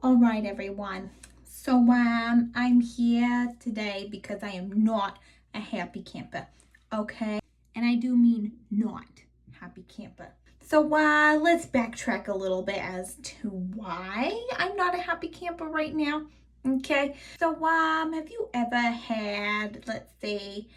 All right, everyone. So I'm here today because I am not a happy camper, okay? And I do mean not happy camper. So let's backtrack a little bit as to why I'm not a happy camper right now, okay? So have you ever had, let's say,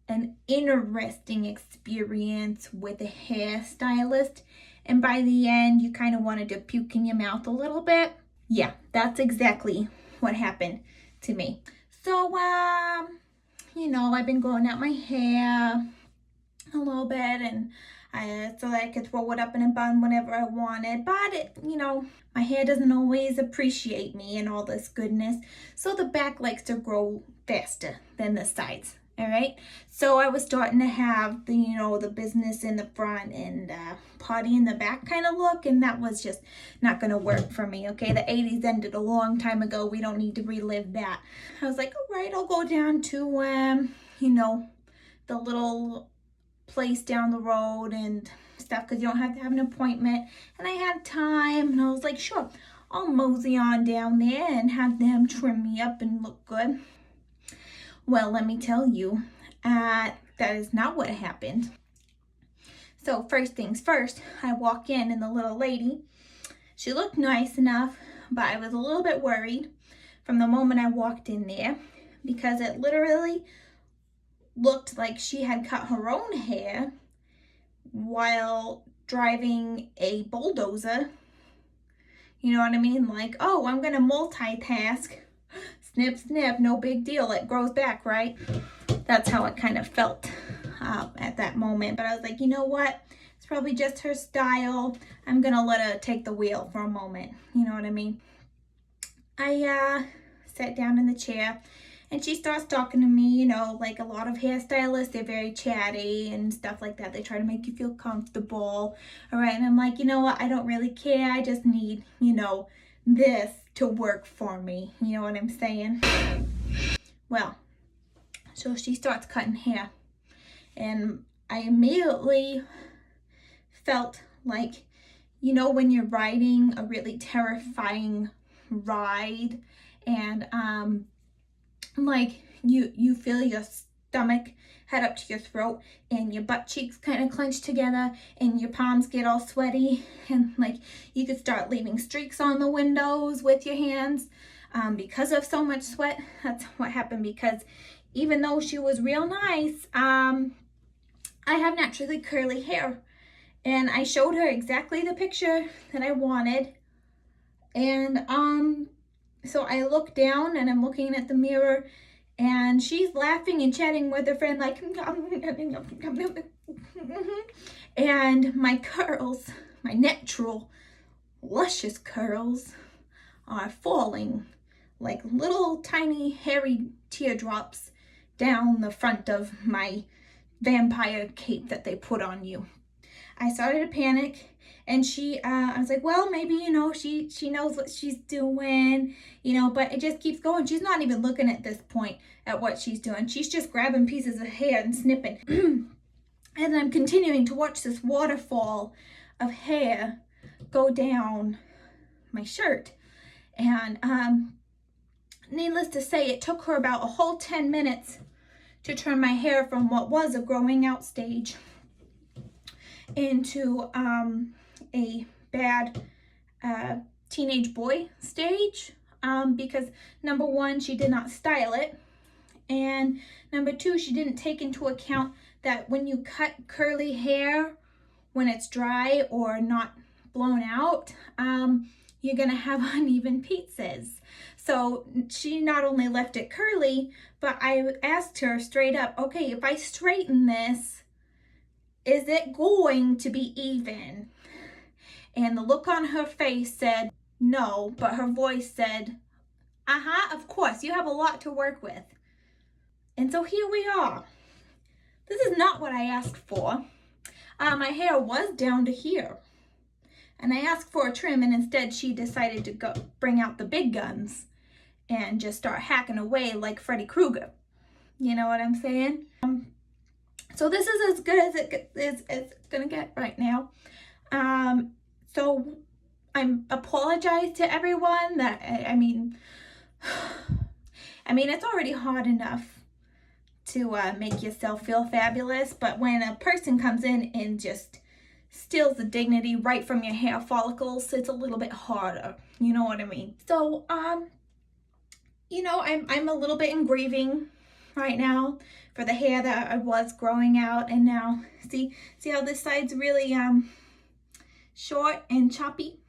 an interesting experience with a hairstylist, and by the end you kind of wanted to puke in your mouth a little bit? Yeah, that's exactly what happened to me. So, I've been growing out my hair a little bit, and so that I could throw it up in a bun whenever I wanted. But my hair doesn't always appreciate me and all this goodness. So the back likes to grow faster than the sides. All right. So I was starting to have the business in the front and potty in the back kind of look, and that was just not going to work for me. Okay, the 80s ended a long time ago. We don't need to relive that. I was like, all right, I'll go down to the little place down the road and stuff, because you don't have to have an appointment. And I had time, and I was like, sure, I'll mosey on down there and have them trim me up and look good. Well, let me tell you, that is not what happened. So first things first, I walk in, and the little lady, she looked nice enough, but I was a little bit worried from the moment I walked in there, because it literally looked like she had cut her own hair while driving a bulldozer. You know what I mean? Like, oh, I'm gonna multitask. Snip, snip, no big deal. It grows back, right? That's how it kind of felt at that moment. But I was like, you know what? It's probably just her style. I'm gonna let her take the wheel for a moment. You know what I mean? I sat down in the chair, and she starts talking to me. Like a lot of hairstylists, they're very chatty and stuff like that. They try to make you feel comfortable. All right. And I'm like, you know what? I don't really care. I just need, this to work for me. You know what I'm saying? Well, so she starts cutting hair, and I immediately felt like, when you're riding a really terrifying ride, and like you feel your stomach head up to your throat, and your butt cheeks kind of clench together, and your palms get all sweaty, and like you could start leaving streaks on the windows with your hands because of so much sweat. That's what happened, because even though she was real nice, I have naturally curly hair, and I showed her exactly the picture that I wanted. And so I look down, and I'm looking at the mirror, and she's laughing and chatting with her friend, like, and my curls, my natural luscious curls, are falling like little tiny hairy teardrops down the front of my vampire cape that they put on you. I started to panic, and I was like, well, maybe, she knows what she's doing, but it just keeps going. She's not even looking at this point at what she's doing. She's just grabbing pieces of hair and snipping. And I'm continuing to watch this waterfall of hair go down my shirt. And needless to say, it took her about a whole 10 minutes to turn my hair from what was a growing out stage into a bad teenage boy stage, because number one, she did not style it, and number two, she didn't take into account that when you cut curly hair, when it's dry or not blown out, you're gonna have uneven pieces. So she not only left it curly, but I asked her straight up, okay, if I straighten this, is it going to be even? And the look on her face said no, but her voice said, of course, you have a lot to work with. And so here we are. This is not what I asked for. My hair was down to here, and I asked for a trim, and instead she decided to go bring out the big guns and just start hacking away like Freddy Krueger. You know what I'm saying? So this is as good as it's gonna get right now. So apologize to everyone that, I mean, it's already hard enough to make yourself feel fabulous, but when a person comes in and just steals the dignity right from your hair follicles, it's a little bit harder. You know what I mean? So, I'm a little bit in grieving right now for the hair that I was growing out, and now see how this side's really short and choppy,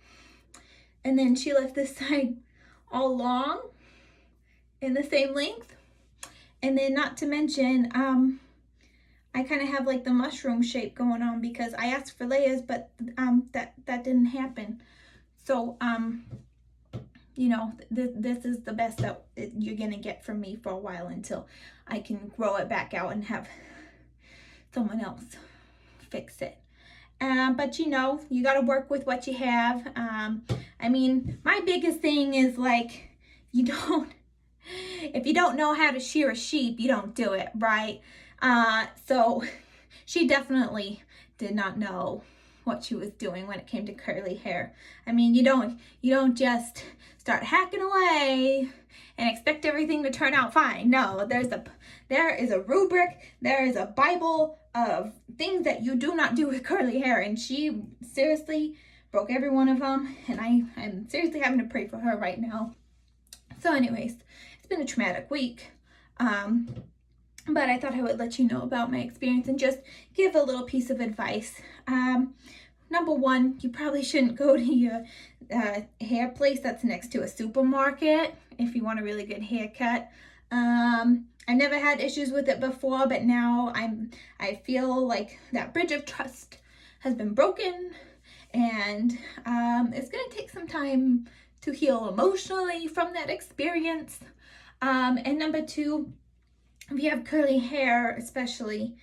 and then she left this side all long in the same length. And then not to mention, I kind of have like the mushroom shape going on because I asked for layers, but that didn't happen. So this is the best that you're gonna get from me for a while until I can grow it back out and have someone else fix it. But you gotta work with what you have. My biggest thing is like, if you don't know how to shear a sheep, you don't do it, right? So she definitely did not know what she was doing when it came to curly hair. You don't just start hacking away and expect everything to turn out fine. No, there is a rubric, there is a Bible of things that you do not do with curly hair, and she seriously broke every one of them, and I'm seriously having to pray for her right now. So anyways, it's been a traumatic week, but I thought I would let you know about my experience and just give a little piece of advice. Number one, you probably shouldn't go to your hair place that's next to a supermarket if you want a really good haircut. I never had issues with it before, but now I feel like that bridge of trust has been broken, and it's gonna take some time to heal emotionally from that experience. And number two, if you have curly hair especially,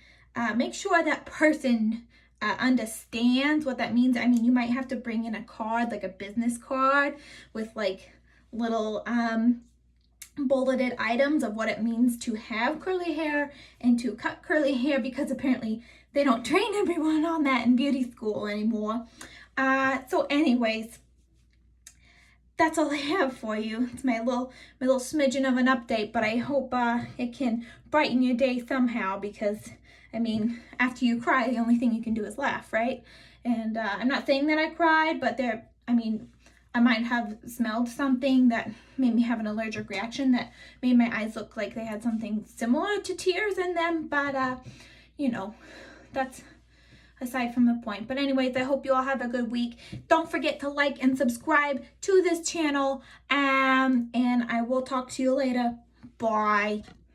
make sure that person understands what that means. You might have to bring in a card, like a business card with like little bulleted items of what it means to have curly hair and to cut curly hair, because apparently they don't train everyone on that in beauty school anymore. So anyways, that's all I have for you. It's my little smidgen of an update, but I hope it can brighten your day somehow, because after you cry, the only thing you can do is laugh, right? And I'm not saying that I cried, but I might have smelled something that made me have an allergic reaction that made my eyes look like they had something similar to tears in them, but that's aside from the point. But anyways, I hope you all have a good week. Don't forget to like and subscribe to this channel, and I will talk to you later. Bye.